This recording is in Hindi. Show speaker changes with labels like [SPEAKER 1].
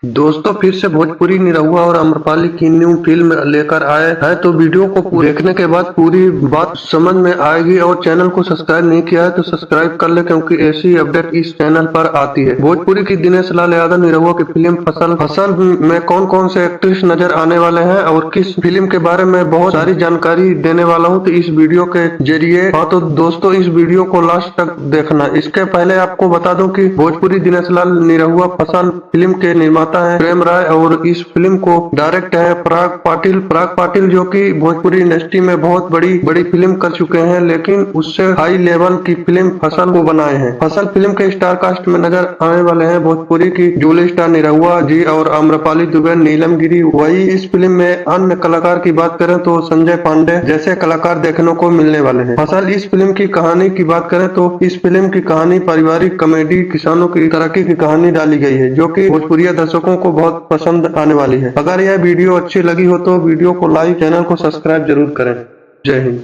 [SPEAKER 1] दोस्तों फिर से भोजपुरी निरहुआ और आम्रपाली की न्यू फिल्म लेकर आए हैं, तो वीडियो को देखने के बाद पूरी बात समझ में आएगी। और चैनल को सब्सक्राइब नहीं किया है तो सब्सक्राइब कर ले, क्योंकि ऐसी अपडेट इस चैनल पर आती है। भोजपुरी की दिनेश लाल यादव निरहुआ की फिल्म फसल में कौन कौन से एक्ट्रेस नजर आने वाले हैं और किस फिल्म के बारे में बहुत सारी जानकारी देने वाला हूँ, तो इस वीडियो के जरिए। हाँ तो दोस्तों इस वीडियो को लास्ट तक देखना। इसके पहले आपको बता दूं कि भोजपुरी दिनेश लाल निरहुआ फसल फिल्म के निर्माता है प्रेम राय, और इस फिल्म को डायरेक्ट है पराग पाटिल जो कि भोजपुरी इंडस्ट्री में बहुत बड़ी फिल्म कर चुके हैं, लेकिन उससे हाई लेवल की फिल्म फसल को बनाए हैं। फसल फिल्म के स्टार कास्ट में नजर आने वाले हैं भोजपुरी की जूली स्टार निरहुआ जी और आम्रपाली दुबे, नीलम गिरी। वही इस फिल्म में अन्य कलाकार की बात करें तो संजय पांडे जैसे कलाकार देखने को मिलने वाले हैं। फसल इस फिल्म की कहानी की बात करें तो इस फिल्म की कहानी पारिवारिक कॉमेडी किसानों की तरक्की की कहानी डाली गई है, जो कि भोजपुरी दर्शकों को बहुत पसंद आने वाली है। अगर यह वीडियो अच्छी लगी हो तो वीडियो को लाइक, चैनल को सब्सक्राइब जरूर करें। जय हिंद।